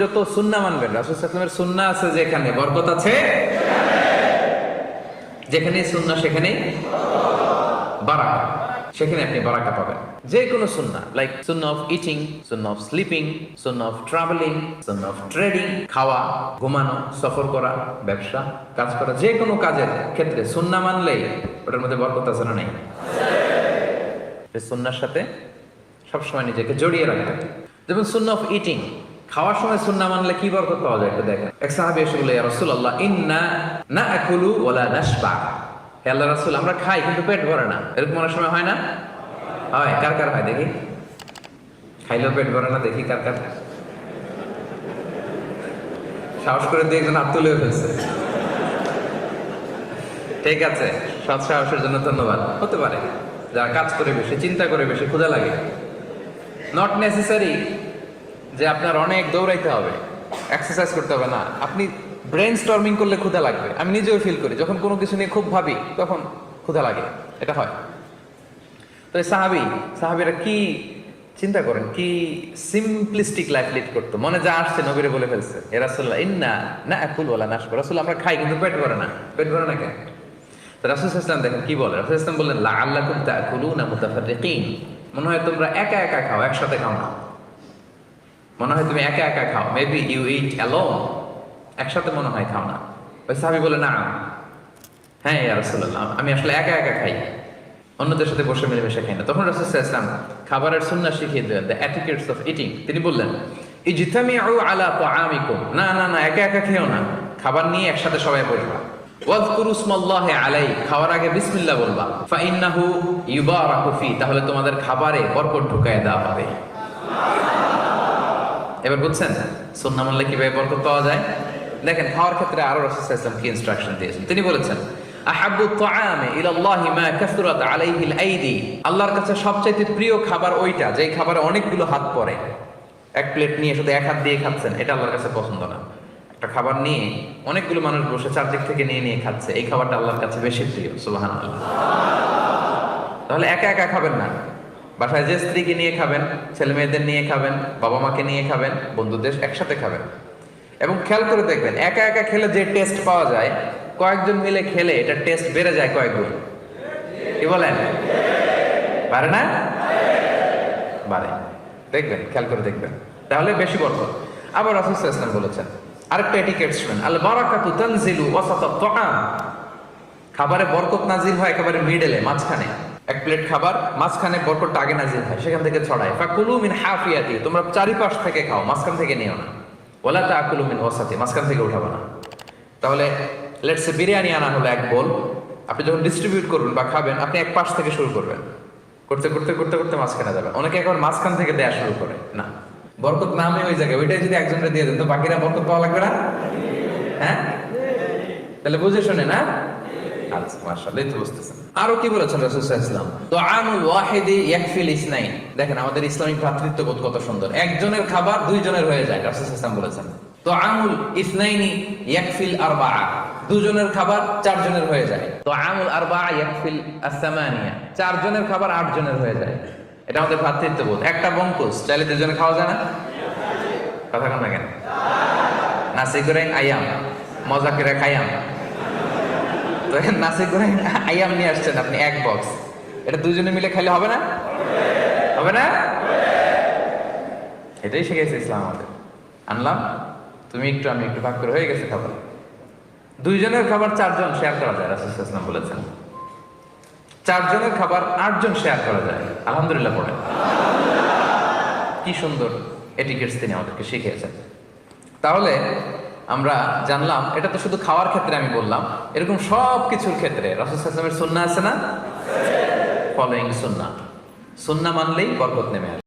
যত সুন্নাহ মানবেন, রাসূল সাল্লাল্লাহু আলাইহি ওয়াসাল্লামের সুন্নাহ আছে যেখানে বরকত আছে, যেখানে সুন্নাহ সেখানেই বারাকা, সেখানে আপনি বারাকা পাবেন। যে কোনো সুন্নাহ, like Sunnah of eating, Sunnah of sleeping, Sunnah of travelling, Sunnah of trading, খাওয়া, ঘুমানো, সফর করা, ব্যবসা, কাজ করা, যে কোনো কাজের ক্ষেত্রে সুন্নাহ মানলেই ওটার মধ্যে বরকত আছে না নাই? সুন্নাহর সাথে সবসময় নিজেকে জড়িয়ে রাখবেন। যেমন সুন্নাহ অফ ইটিং, খাওয়ার সময় সুন্নাহ মানলে কি বরকত পাওয়া যায় একটু দেখেন। এক সাহাবী এসে বলল, ইয়া রাসূলুল্লাহ, ইন্না নাআকুলু ওয়া লা নাশবা। হে আল্লাহর রাসূল, আমরা খাই কিন্তু পেট ভরে না। এরকম অনেক সময় হয় না? হয়। কার কার হয় দেখি? খাইলেও পেট ভরে না, দেখি কার কার। সাহস করে দিয়ে একজন হাত তুলে ফেলছে। ঠিক আছে, সৎ সাহসের জন্য ধন্যবাদ। হতে পারে যারা কাজ করে বেশি, চিন্তা করে বেশি, ক্ষুধা লাগে। নট নেসেসারি যে আপনার অনেক দৌড়াইতে হবে, এক্সারসাইজ করতে হবে না। আপনি ব্রেন স্টর্মিং করলে ক্ষুধা লাগবে। আমি নিজেও ফিল করি, যখন কোনো কিছু নিয়ে খুব ভাবি তখন ক্ষুধা লাগে, এটা হয়। তো এই সাহাবীরা কি চিন্তা করেন, কি সিম্পলিস্টিক লাইফ লিড করতো। মনে যা আসছে নবীরে বলে ফেলছে, এ রাসূলুল্লাহ, ইন্না নাআকুলু ওয়া লা নাশবা। রাসূল, আমরা খাই কিন্তু পেট ভরে না। পেট ভরে না কেন? তো রাসূল সাল্লাল্লাহু আলাইহি ওয়াসাল্লাম দেখেন কি বলে। রাসূল সাল্লাল্লাহু আলাইহি ওয়াসাল্লাম বললেন, লাআল্লাকুম তাআকুলুনা মুতাফাররিকিন। মনে হয় তোমরা একা একা খাও, একসাথে খাও না। মনে হয় তুমি একা একা খাও, মেবি ইউ ইট অ্যালোন, একসাথে মনে হয় খাও না। ওই সাহাবী বলে, না, হ্যাঁ ইয়া রাসূলুল্লাহ, আমি আসলে একা একা খাই, অন্যদের সাথে বসে মিলেমিশে খাই না। তখন রাসূল সাল্লাল্লাহু আলাইহি ওয়াসাল্লাম খাবারের সুন্নাহ শিখিয়ে দিলেন, দ্য এটিকেটস অফ ইটিং। তিনি বললেন, ইজতামিউ আলা তাআমিকুম, না না না, একা একা খেও না, খাবার নিয়ে একসাথে সবাই বসবা। ওয়াযকুরু ইসমাল্লাহি আলাইহি, খাওয়ার আগে বিসমিল্লাহ বলবা। ফাইন্নাহু ইউবারাকু ফি, তাহলে তোমাদের খাবারে বরকত ঢুকায় দেওয়া হবে। এবার বুঝছেন সুন্নাহ মানলে কিভাবে বরকত পাওয়া যায়? দেখেন, খাওয়ার ক্ষেত্রে আরো রাসূল সাল্লাল্লাহু আলাইহি ওয়াসাল্লাম কি ইনস্ট্রাকশন দিয়েছেন। তিনি বলেছেন, আহাব্বুত তাআমি ইলাল্লাহি মা কাসরাত আলাইহিল আইদি, আল্লাহর কাছে সবচাইতে প্রিয় খাবার ওইটা যেই খাবারে অনেকগুলো হাত পড়ে। এক প্লেট নিয়ে শুধু এক হাত দিয়ে খাচ্ছেন, এটা আল্লাহর কাছে পছন্দ না। একটা খাবার নিয়ে অনেকগুলো মানুষ বসে চারদিক থেকে নিয়ে নিয়ে খাচ্ছে, এই খাবারটা আল্লাহর কাছে বেশি প্রিয়। সুবহানাল্লাহ। তাহলে একা একা খাবেন না, বাসায় যে স্ত্রীকে নিয়ে খাবেন, ছেলে মেয়েদের নিয়ে খাবেন, বাবা মাকে নিয়ে খাবেন, বন্ধুদের একসাথে খাবেন। এবং খেয়াল করে দেখবেন, একা একা খেলে যে টেস্ট পাওয়া যায়, কয়েকজন মিলে খেলে এটা টেস্ট বেড়ে যায় কয়েক গুণ। কি বলেন? বাড়ে না? বাড়ে। দেখবেন, খেয়াল করে দেখবেন, তাহলে বেশি বরকত। আবার রাসূল সাল্লাল্লাহু আলাইহি ওয়াসাল্লাম বলেছেন, আরেকটা এটিকেট শুনেন, আল বারাকাতু তানজিলু ওয়াসাতাত তাআম, খাবারে বরকত নাজিল হয় একেবারে মিডলে, মাঝখানে। এক প্লেট খাবার, মাঝখানে বরকতটা আগে নাজিল হয়, সেখান থেকে ছড়ায়। ফাকুলু মিন হাফিয়াতি, তোমরা চারিপাশ থেকে খাও, মাঝখান থেকে নিও না। ওয়ালা তাকুলু মিন ওয়াসাতি, মাঝখান থেকে উঠাবা না। তাহলে লেটস সে বিরিয়ানি আনা হলো এক বোল, আপনি যখন ডিস্ট্রিবিউট করবেন বা খাবেন, আপনি এক পাশ থেকে শুরু করবেন, করতে করতে করতে করতে মাঝখানে যাবেন। অনেকে একবার মাঝখান থেকে দেয়া শুরু করে, না, বরকত নামে ওই জায়গায়, ওইটাই যদি একজনকে দিয়ে দেন তো বাকিরা বরকত পাওয়া লাগবে না? হ্যাঁ, তাহলে বুঝে শুনে না? আচ্ছা, মাশাআল্লাহ, এই তো বুঝতেছেন। আরো কি বলেছেন রাসূল সাল্লাল্লাহু আলাইহি ওয়াসাল্লাম, তুআমুল ওয়াহিদি ইয়াকফিল ইসনাইন। দেখেন আমাদের ইসলামিক ভ্রাতৃত্ববোধ কত সুন্দর। একজনের খাবার দুইজনের হয়ে যায়, রাসূল সাল্লাল্লাহু আলাইহি ওয়াসাল্লাম বলেছেন। তুআমুল ইসনাইনি ইয়াকফিল আরবাআ, দুজনের খাবার চারজনের হয়ে যায়। তুআমুল আরবাআ ইয়াকফিল আস-সামানিয়া, চারজনের খাবার আটজনের হয়ে যায়। এটা আমাদের ভ্রাতৃত্ববোধ। একটা বঙ্কুস চাইলে দুজনে খাওয়া যায় না? কথা কন না কেন? নাসি গোরেং আয়াম, মজা করে খায়াম। তো নাসি গোরেং আয়াম নিয়ে আসছেন আপনি এক বক্স, এটা দুজনে মিলে খাইলে হবে না? হবে না? এটাই শিখেছে ইসলাম আমাদের। আনলাম, তুমি একটু আমি একটু, ভাগ করে হয়ে গেছে খাবার। দুইজনের খাবার চারজন শেয়ার করা যায়, রাসূল সাল্লাল্লাহু আলাইহি ওয়াসাল্লাম বলেছেন। চারজনের খাবার আটজন শেয়ার করা যায়। আলহামদুলিল্লাহ পড়েন। কি সুন্দর এটিকেটস তিনি আমাদেরকে শিখিয়েছেন। তাহলে আমরা জানলাম, এটা তো শুধু খাওয়ার ক্ষেত্রে আমি বললাম, এরকম সব কিছুর ক্ষেত্রে রাসূল সাল্লাল্লাহু আলাইহি ওয়াসাল্লামের সুন্নাহ আছে না? ফলোইং সুন্নাহ, সুন্নাহ মানলেই বরকত নেমে আসে।